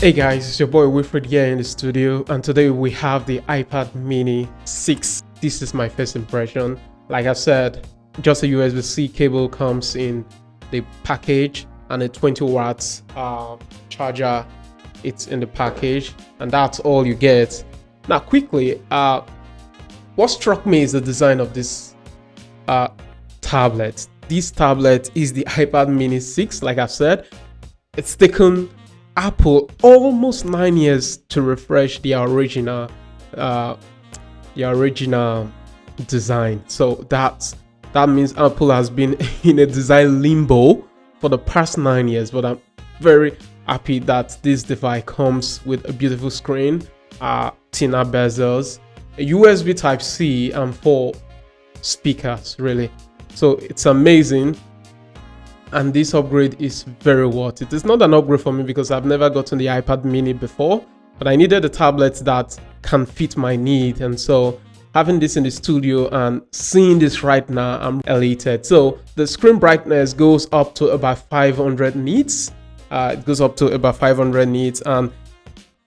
Hey guys, it's your boy Wilfred here in the studio, and today we have the iPad mini 6. This is my first impression. Like I said, just a USB-C cable comes in the package, and a 20 watts charger, it's in the package, and that's all you get. Now quickly, what struck me is the design of this tablet. This tablet is the iPad mini 6. Like I said, it's taken Apple almost 9 years to refresh the original design. So that means Apple has been in a design limbo for the past 9 years. But I'm very happy that this device comes with a beautiful screen, thinner bezels, a USB Type-C, and 4 speakers. Really, so it's amazing. And this upgrade is very worth it. It's not an upgrade for me because I've never gotten the iPad mini before, but I needed a tablet that can fit my need. And so having this in the studio and seeing this right now, I'm elated. So the screen brightness goes up to about 500 nits. It goes up to about 500 nits. And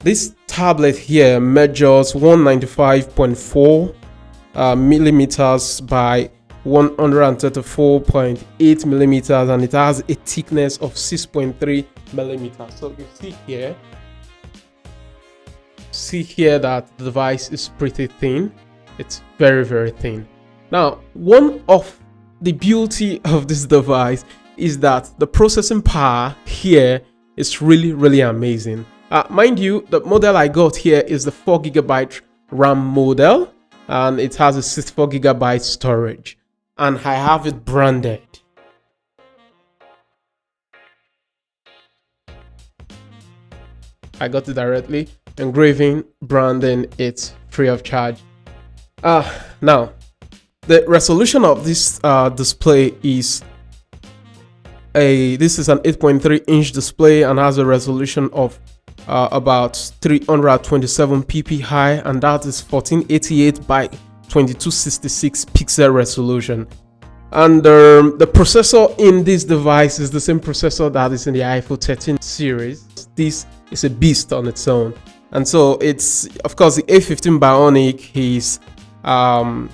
this tablet here measures 195.4 millimeters by 134.8 millimeters, and it has a thickness of 6.3 millimeters. So you see here that the device is pretty thin. It's very, very thin. Now, one of the beauty of this device is that the processing power here is really, really amazing. Mind you, the model I got here is the 4GB RAM model, and it has a 64GB storage. And I have it branded. I got it directly, engraving, branding, it's free of charge. Now, the resolution of this display is this is an 8.3-inch display and has a resolution of about 327 ppi, and that is 1488 by 2266 pixel resolution. And the processor in this device is the same processor that is in the iPhone 13 series. This is a beast on its own. And so it's, of course, the A15 Bionic is a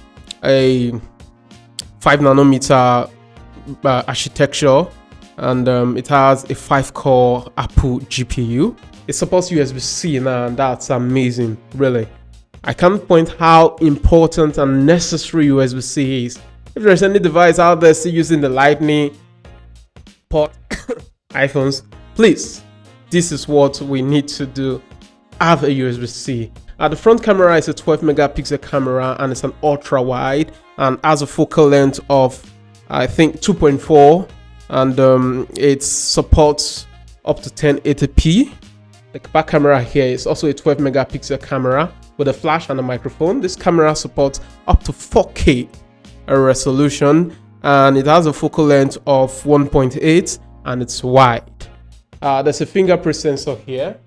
5nm architecture, and it has a 5-core Apple GPU. It supports USB-C now, and that's amazing, really. I can't point how important and necessary USB-C is. If there's any device out there still using the Lightning port iPhones, please, this is what we need to do. Have a USB-C. The front camera is a 12 megapixel camera, and it's an ultra wide and has a focal length of, I think, 2.4, and it supports up to 1080p. The back camera here is also a 12 megapixel camera with a flash and a microphone. This camera supports up to 4K resolution, and it has a focal length of 1.8, and it's wide. There's a fingerprint sensor here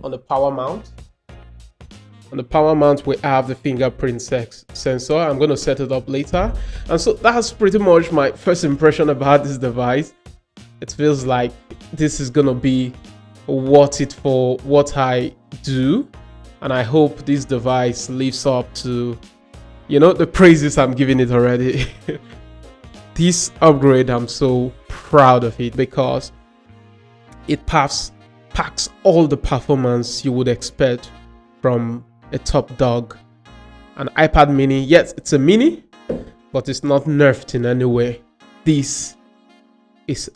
on the power mount. On the power mount, we have the fingerprint sensor. I'm going to set it up later. And so that's pretty much my first impression about this device. It feels like this is going to be worth it for what I do. And I hope this device lives up to, the praises I'm giving it already. This upgrade, I'm so proud of it because it packs all the performance you would expect from a top dog. An iPad mini, yes, it's a mini, but it's not nerfed in any way. This is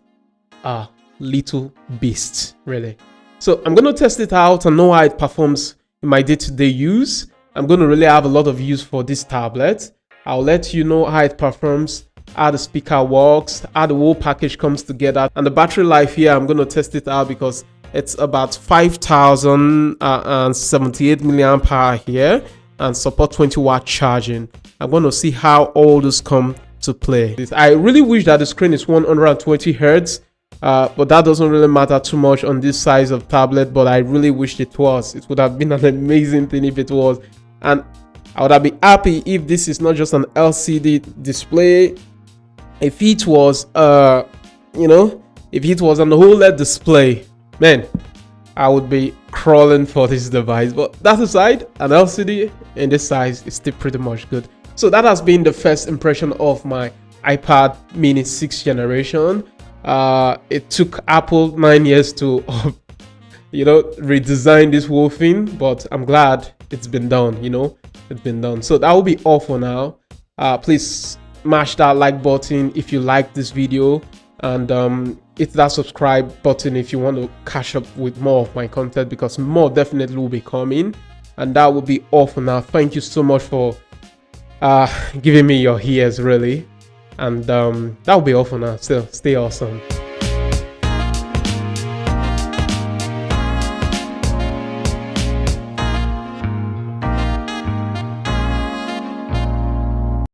a little beast, really. So I'm going to test it out and know how it performs in my day-to-day use. I'm going to really have a lot of use for this tablet. I'll let you know how it performs, how the speaker works, how the whole package comes together, and the battery life here. I'm going to test it out because it's about 5078 milliamp hour here and support 20-watt charging. I'm going to see how all this come to play. I really wish that the screen is 120 hertz. But that doesn't really matter too much on this size of tablet, but I really wished it was. It would have been an amazing thing if it was, and I would have been happy if this is not just an LCD display. If it was if it was an OLED display, man, I would be crawling for this device. But that aside, an LCD in this size is still pretty much good. So that has been the first impression of my iPad mini 6th generation. It took Apple 9 years to redesign this whole thing, but I'm glad it's been done. It's been done. So that will be all for now. Please smash that like button if you like this video, and hit that subscribe button if you want to catch up with more of my content, because more definitely will be coming. And that will be all for now. Thank you so much for giving me your ears, really. And that will be all for now. So stay awesome.